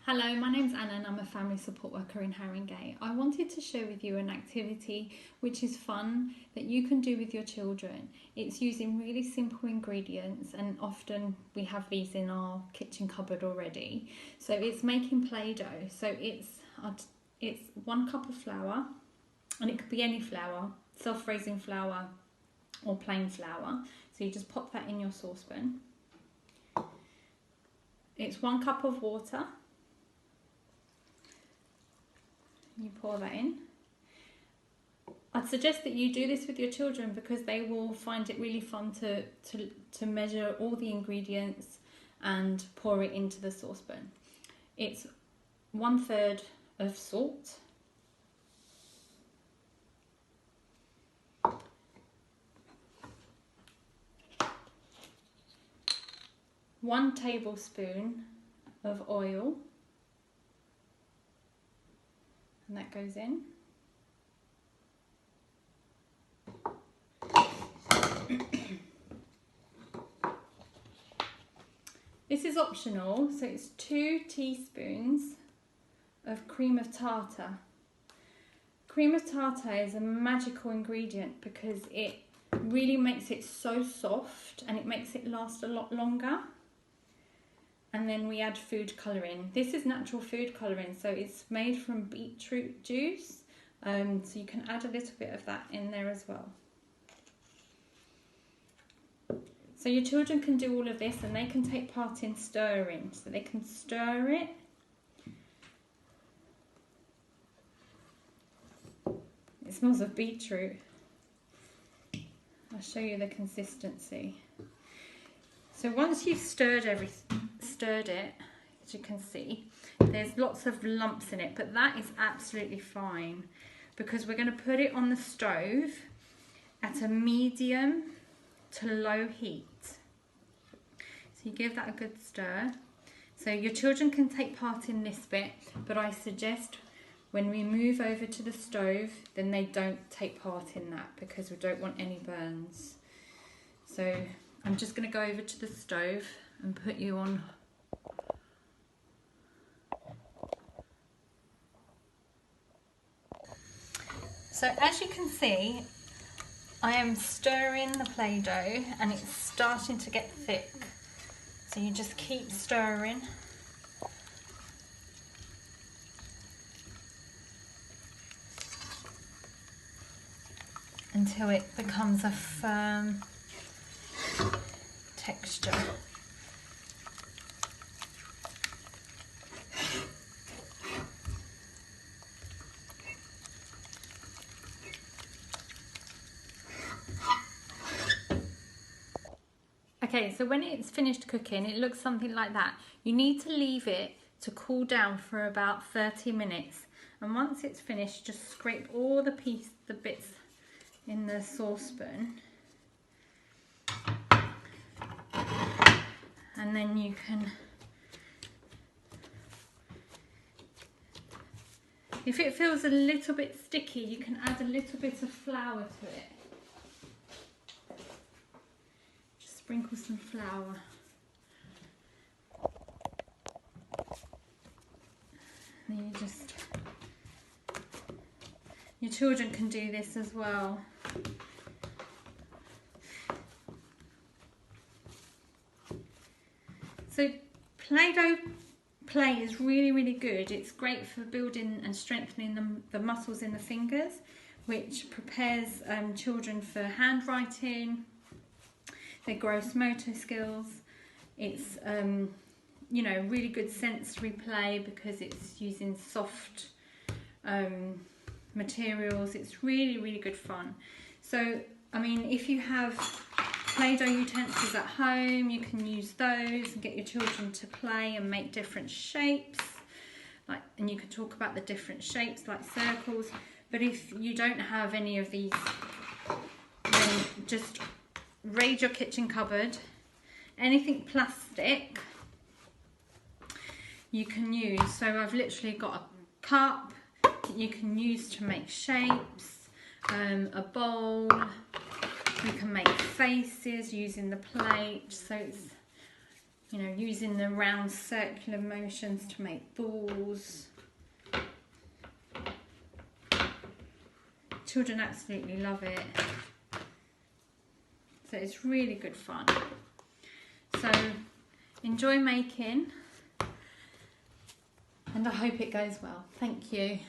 Hello, my name's Anna and I'm a family support worker in Haringey. I wanted to share with you an activity which is fun that you can do with your children. It's using really simple ingredients and often we have these in our kitchen cupboard already. So it's making Play-Doh. So it's 1 cup of flour, and it could be any flour, self-raising flour or plain flour. So you just pop that in your saucepan. It's 1 cup of water. You pour that in. I'd suggest that you do this with your children because they will find it really fun to measure all the ingredients and pour it into the saucepan. It's 1/3 of salt, 1 tablespoon of oil, and that goes in. This is optional, so it's 2 teaspoons of cream of tartar. Cream of tartar is a magical ingredient because it really makes it so soft and it makes it last a lot longer. And then we add food colouring. This is natural food colouring, so it's made from beetroot juice. So you can add a little bit of that in there as well. So your children can do all of this and they can take part in stirring. So they can stir it. It smells of beetroot. I'll show you the consistency. So once you've stirred it, as you can see, there's lots of lumps in it, but that is absolutely fine because we're going to put it on the stove at a medium to low heat. So you give that a good stir. So your children can take part in this bit, but I suggest when we move over to the stove, then they don't take part in that because we don't want any burns. So I'm just going to go over to the stove and put you on. So as you can see, I am stirring the Play-Doh and it's starting to get thick. So you just keep stirring. Until it becomes a firm texture. Okay, so when it's finished cooking, it looks something like that. You need to leave it to cool down for about 30 minutes. And once it's finished, just scrape all the bits in the saucepan. And then you can, if it feels a little bit sticky, you can add a little bit of flour to it. Just sprinkle some flour. And then your children can do this as well. So Play-Doh play is really good. It's great for building and strengthening the muscles in the fingers, which prepares children for handwriting, their gross motor skills. It's you know, really good sensory play because it's using soft materials. It's really good fun. So I mean, if you have Play-Doh utensils at home, you can use those and get your children to play and make different shapes. And you can talk about the different shapes like circles. But if you don't have any of these, then just raid your kitchen cupboard. Anything plastic you can use. So I've literally got a cup that you can use to make shapes, a bowl. You can make faces using the plate, so it's you know, using the round circular motions to make balls. Children absolutely love it. So it's really good fun. So enjoy making, and I hope it goes well. Thank you.